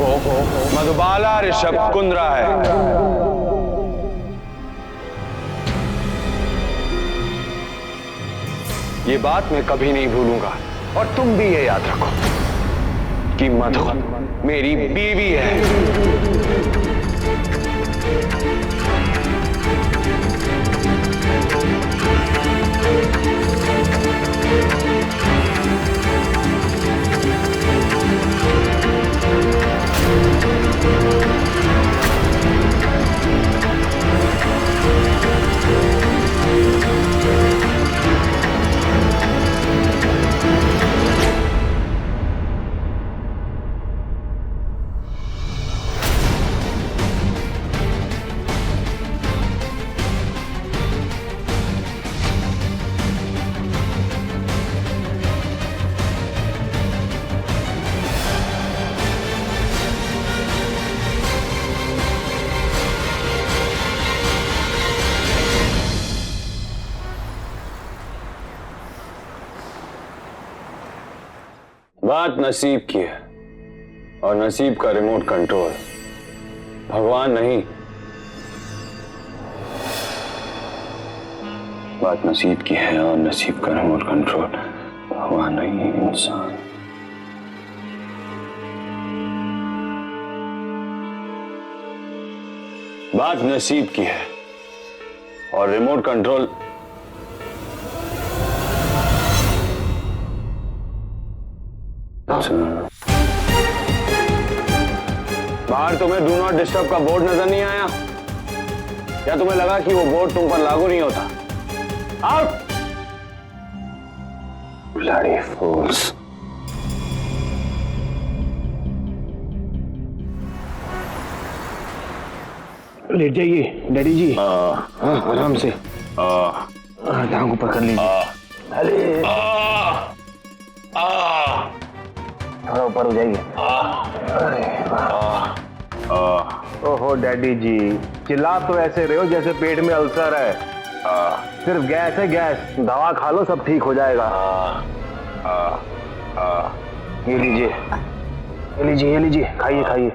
वो मधुबाला ऋषभ कुंद्रा है। ये बात मैं कभी नहीं भूलूंगा और तुम भी ये याद रखो कि मधु मेरी बीवी है। बात नसीब की है और नसीब का रिमोट कंट्रोल भगवान नहीं। बात नसीब की है और नसीब का रिमोट कंट्रोल भगवान नहीं, इंसान। बात नसीब की है और रिमोट कंट्रोल बाहर तुम्हें डू नॉट डिस्टर्ब का बोर्ड नजर नहीं आया? या तुम्हें लगा कि वो बोर्ड तुम पर लागू नहीं होता? आउट! ब्लडी फूल्स। लेट जाइए डैडी जी। हाँ आराम से। टांग ऊपर कर लीजिए। अरे थोड़ा ऊपर हो जाइए। ओहो डैडी जी, चिल्ला तो ऐसे रहे हो जैसे पेट में अल्सर है। सिर्फ गैस है, गैस। दवा खा लो सब ठीक हो जाएगा। ये लीजिए, ये लीजिए, ये लीजिए, खाइए खाइए।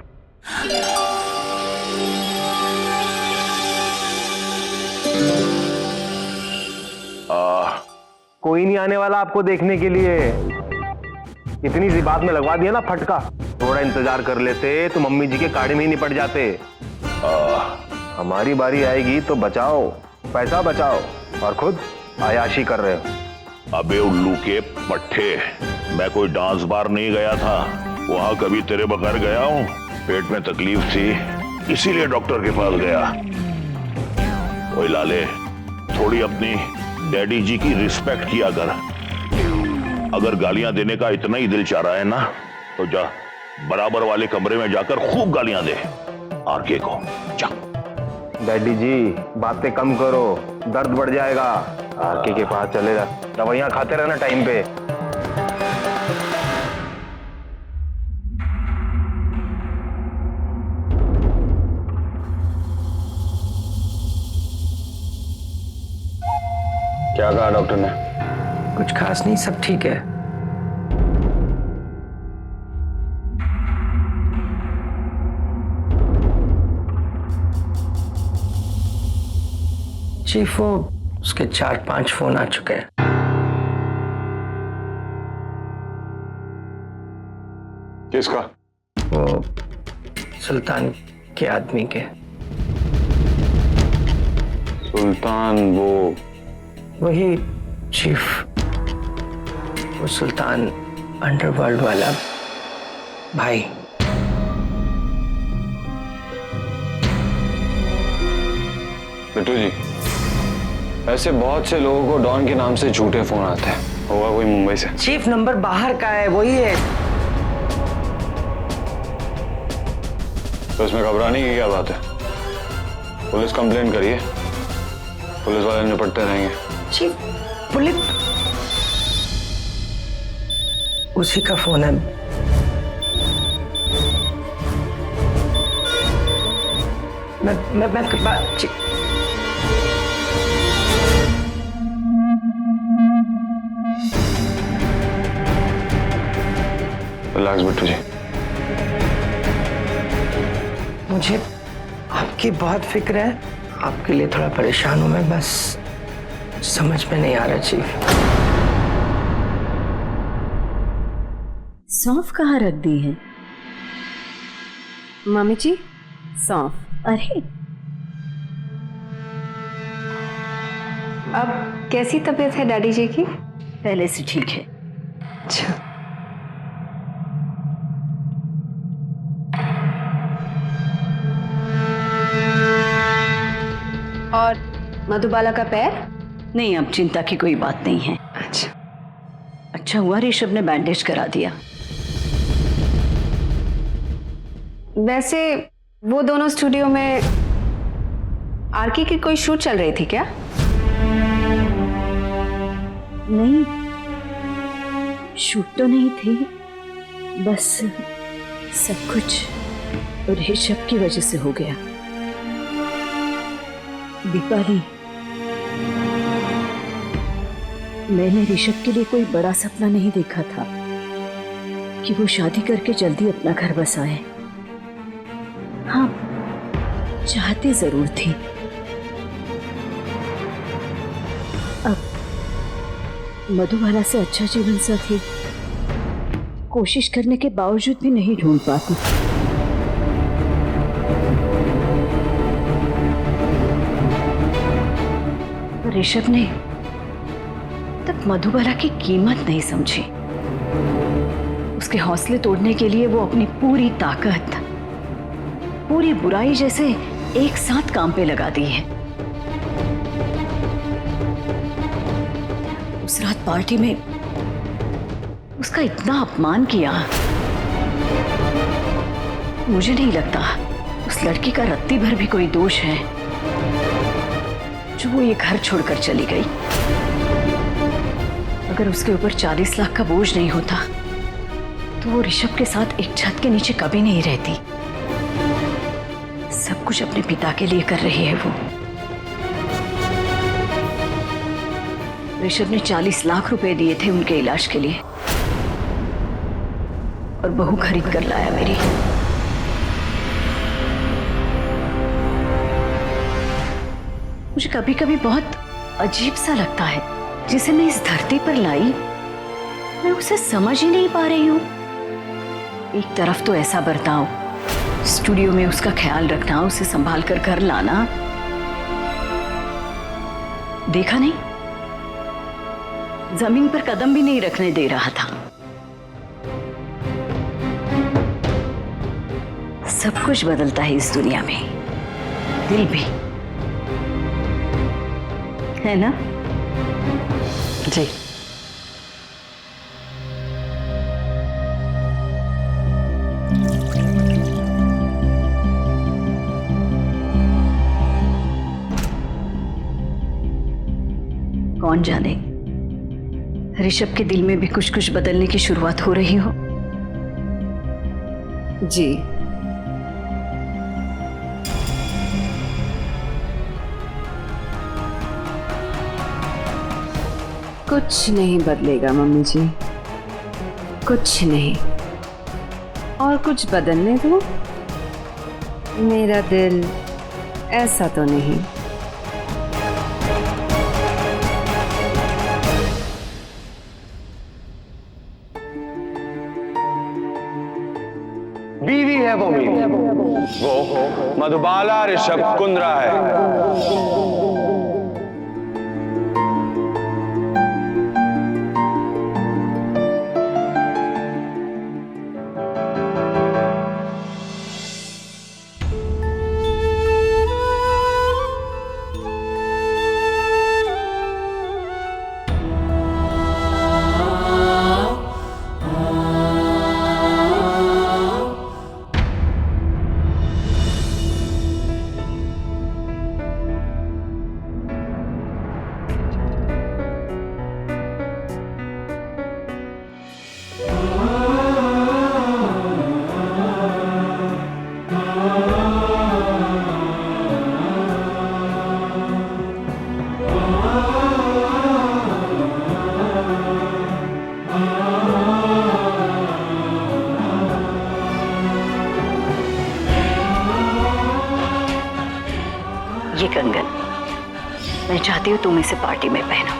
कोई नहीं आने वाला आपको देखने के लिए। इतनी सी बात में लगवा दिया ना फटका। थोड़ा इंतजार कर लेते तो मम्मी जी के काढ़े में ही निपट जाते। हमारी बारी आएगी तो बचाओ, पैसा बचाओ, और खुद आयाशी कर रहे हो। अबे उल्लू के पट्टे, मैं कोई डांस बार नहीं गया था। वहां कभी तेरे बगैर गया हूं? पेट में तकलीफ थी इसीलिए डॉक्टर के पास गया। ओए लाले, थोड़ी अपनी डैडी जी की रिस्पेक्ट किया कर। अगर गालियां देने का इतना ही दिल चाह रहा है ना, तो जा बराबर वाले कमरे में जाकर खूब गालियां दे आरके को। जा। डैडी जी बातें कम करो, दर्द बढ़ जाएगा। आरके के पास चलेगा, दवाइयां खाते रहना टाइम पे। क्या कहा डॉक्टर ने? कुछ खास नहीं, सब ठीक है। चीफ, वो उसके 4-5 फोन आ चुके हैं। किसका? वो सुल्तान के आदमी के। सुल्तान? वो वही चीफ, वो सुल्तान अंडरवर्ल्ड वाला भाई। बिट्टू जी, ऐसे बहुत से लोगों को डॉन के नाम से झूठे फोन आते हैं। होगा कोई मुंबई से। चीफ नंबर बाहर का है, वही है। तो इसमें घबराने की क्या बात है? पुलिस कंप्लेंट करिए, पुलिस वाले निपटते रहेंगे। चीफ, पुलिस उसी का फोन है। मैं रिलैक्स बिट्टू जी। मुझे आपकी बहुत फिक्र है। आपके लिए थोड़ा परेशान हूं मैं, बस समझ में नहीं आ रहा चीफ। सौंफ कहाँ रख दी है? मम्मी जी, सौंफ। अरे अब कैसी तबीयत है डैडी जी की? पहले से ठीक है। अच्छा। और मधुबाला का पैर? नहीं, अब चिंता की कोई बात नहीं है। अच्छा। अच्छा हुआ ऋषभ ने बैंडेज करा दिया। वैसे वो दोनों स्टूडियो में आरके की कोई शूट चल रही थी क्या? नहीं, शूट तो नहीं थी, बस सब कुछ ऋषभ की वजह से हो गया। दीपाली, मैंने ऋषभ के लिए कोई बड़ा सपना नहीं देखा था कि वो शादी करके जल्दी अपना घर बसाए। हाँ, चाहती जरूर थी। अब मधुबाला से अच्छा जीवन साथी कोशिश करने के बावजूद भी नहीं ढूंढ पाती। ऋषभ ने तब मधुबाला की कीमत नहीं समझी। उसके हौसले तोड़ने के लिए वो अपनी पूरी ताकत, पूरी बुराई जैसे एक साथ काम पे लगा दी है। उस रात पार्टी में उसका इतना अपमान किया, मुझे नहीं लगता उस लड़की का रत्ती भर भी कोई दोष है जो वो ये घर छोड़कर चली गई। अगर उसके ऊपर 40 लाख का बोझ नहीं होता तो वो ऋषभ के साथ एक छत के नीचे कभी नहीं रहती। सब कुछ अपने पिता के लिए कर रही है वो। ऋषभ ने 40 लाख रुपए दिए थे उनके इलाज के लिए और बहू खरीद कर लाया मेरी। मुझे कभी कभी बहुत अजीब सा लगता है, जिसे मैं इस धरती पर लाई मैं उसे समझ ही नहीं पा रही हूं। एक तरफ तो ऐसा बर्ताव, स्टूडियो में उसका ख्याल रखना, उसे संभाल कर घर लाना, देखा नहीं, जमीन पर कदम भी नहीं रखने दे रहा था। सब कुछ बदलता है इस दुनिया में, दिल भी, है ना? जी। कौन जाने ऋषभ के दिल में भी कुछ कुछ बदलने की शुरुआत हो रही हो। जी। कुछ नहीं बदलेगा मम्मी जी, कुछ नहीं। और कुछ बदलने दो, मेरा दिल ऐसा तो नहीं। बीवी है वो मेरी, वो मधुबाला ऋषभ कुंद्रा है। मैं चाहती हूँ तुम इसे पार्टी में पहनो।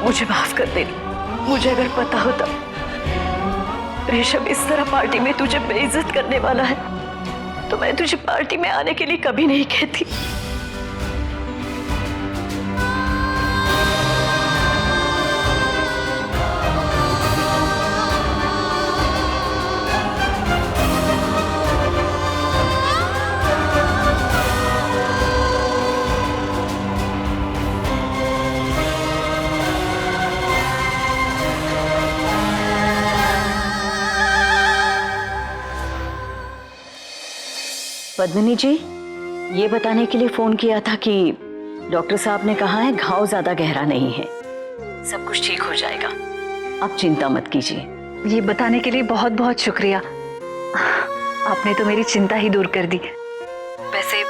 मुझे माफ कर देना। मुझे अगर पता होता ऋषभ इस तरह पार्टी में तुझे बेइज्जत करने वाला है तो मैं तुझे पार्टी में आने के लिए कभी नहीं कहती। पद्मिनी जी, ये बताने के लिए फोन किया था कि डॉक्टर साहब ने कहा है घाव ज्यादा गहरा नहीं है, सब कुछ ठीक हो जाएगा, आप चिंता मत कीजिए। ये बताने के लिए बहुत बहुत शुक्रिया। आपने तो मेरी चिंता ही दूर कर दी। वैसे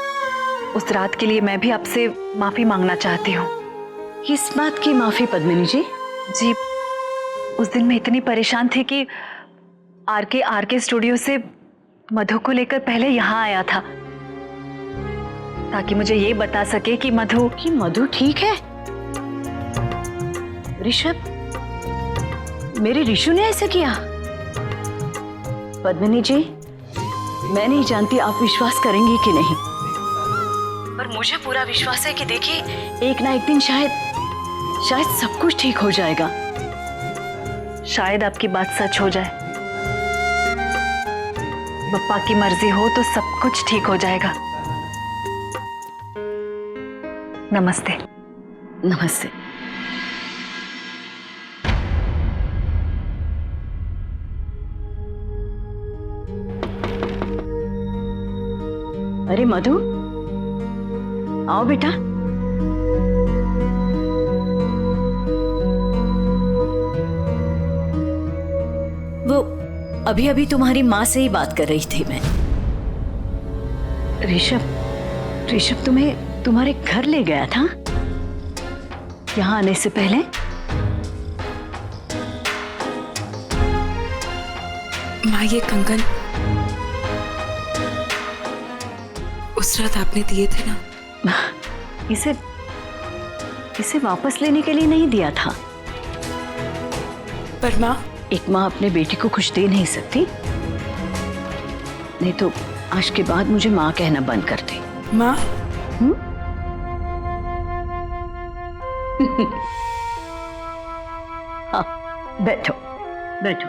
उस रात के लिए मैं भी आपसे माफी मांगना चाहती हूँ। किस बात की माफी पद्मिनी जी? जी, उस दिन मैं इतनी परेशान थी कि आरके स्टूडियो से मधु को लेकर पहले यहाँ आया था ताकि मुझे ये बता सके कि मधु ठीक है। ऋषभ, मेरे ऋषु ने ऐसा किया? पद्मिनी जी, मैं नहीं जानती आप विश्वास करेंगी कि नहीं, पर मुझे पूरा विश्वास है कि देखिए एक ना एक दिन शायद सब कुछ ठीक हो जाएगा। शायद आपकी बात सच हो जाए। बप्पा की मर्जी हो तो सब कुछ ठीक हो जाएगा। नमस्ते। नमस्ते। अरे मधु, आओ बेटा। वो अभी अभी तुम्हारी माँ से ही बात कर रही थी मैं। ऋषभ तुम्हें तुम्हारे घर ले गया था यहाँ आने से पहले? माँ, ये कंगन उस रात आपने दिए थे ना। इसे वापस लेने के लिए नहीं दिया था। पर माँ, एक माँ अपने बेटी को कुछ दे नहीं सकती? नहीं तो आज के बाद मुझे माँ कहना बंद कर दे। माँ, हाँ, बैठो बैठो।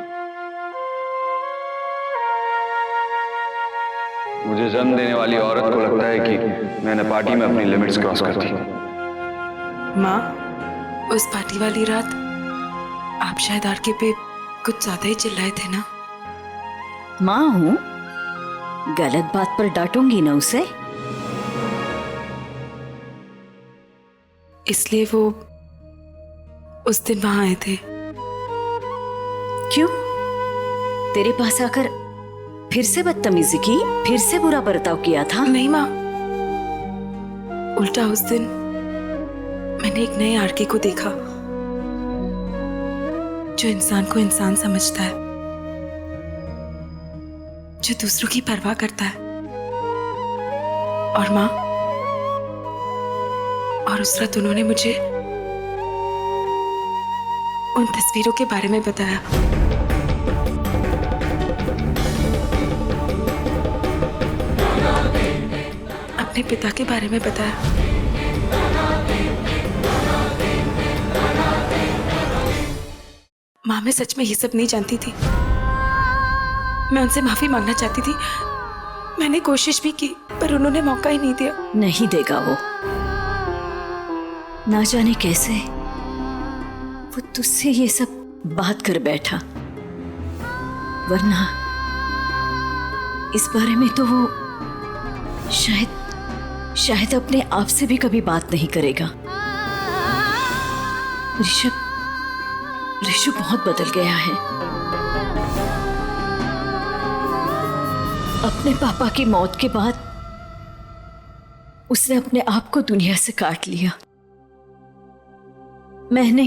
मुझे जन्म देने वाली औरत को लगता है कि मैंने पार्टी में अपनी लिमिट्स क्रॉस कर दी। माँ, उस पार्टी वाली रात आप शायद आरके पे कुछ ज्यादा ही चिल्लाए थे ना। माँ हूं, गलत बात पर डांटूंगी ना उसे। इसलिए वो उस दिन वहां आए थे। क्यों? तेरे पास आकर फिर से बदतमीजी की, फिर से बुरा बर्ताव किया था? नहीं माँ, उल्टा उस दिन मैंने एक नए आरके को देखा जो इंसान को इंसान समझता है, जो दूसरों की परवाह करता है। और माँ, और उस रात उन्होंने मुझे उन तस्वीरों के बारे में बताया। अपने पिता के बारे में बताया। माँ, मैं सच में ये सब नहीं जानती थी। मैं उनसे माफी मांगना चाहती थी। मैंने कोशिश भी की पर उन्होंने मौका ही नहीं दिया। नहीं देगा वो, ना जाने कैसे वो तुझसे ये सब बात कर बैठा, वरना इस बारे में तो वो शायद अपने आप से भी कभी बात नहीं करेगा। ऋषु बहुत बदल गया है। अपने पापा की मौत के बाद उसने अपने आप को दुनिया से काट लिया। मैंने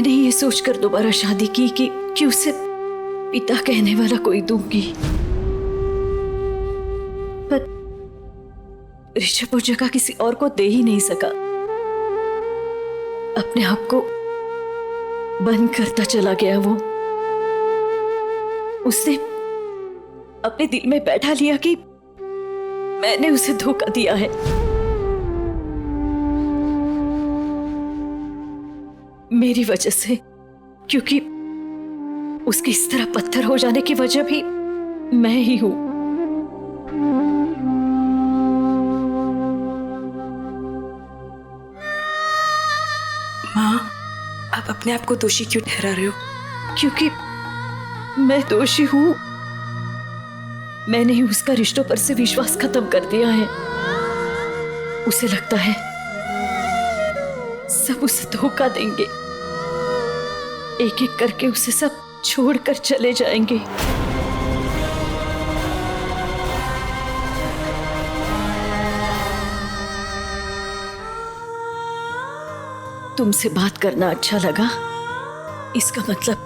ये सोचकर दोबारा शादी की कि उसे पिता कहने वाला कोई दूंगी, ऋषभ वो जगह किसी और को दे ही नहीं सका। अपने आप को बंद करता चला गया वो। उसने अपने दिल में बैठा लिया कि मैंने उसे धोखा दिया है। मेरी वजह से, क्योंकि उसके इस तरह पत्थर हो जाने की वजह भी मैं ही हूं। माँ, आप अपने आप को दोषी क्यों ठहरा रहे हो? क्योंकि मैं दोषी हूं। मैंने ही उसका रिश्तों पर से विश्वास खत्म कर दिया है। उसे लगता है सब उसे धोखा देंगे, एक एक करके उसे सब छोड़कर चले जाएंगे। तुमसे बात करना अच्छा लगा, इसका मतलब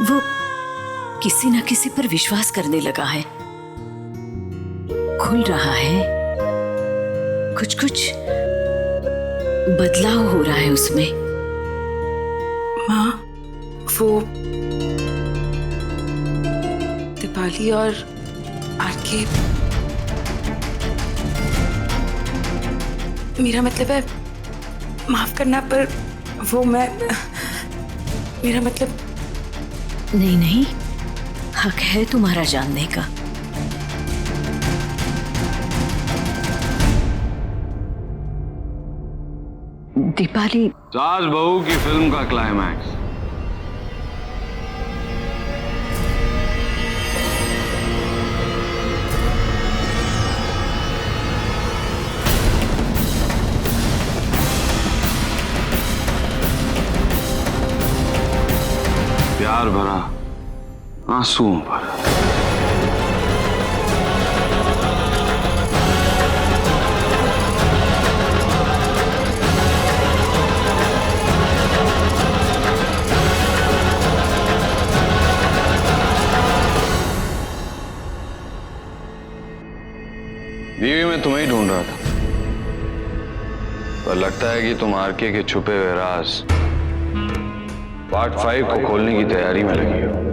वो किसी न किसी पर विश्वास करने लगा है, खुल रहा है, कुछ कुछ बदलाव हो रहा है उसमें। माँ, वो दीपाली और आरके, मेरा मतलब है माफ करना, पर वो मेरा मतलब नहीं नहीं, हक है तुम्हारा जानने का। दीपाली, सास बहू की फिल्म का क्लाइमैक्स। प्यार भरा, आंसुओं भरा। बीवी में तुम्हें ही ढूंढ रहा था, पर लगता है कि तुम आरके के छुपे हुए राज पार्ट 5 को खोलने की तैयारी में लगी हो।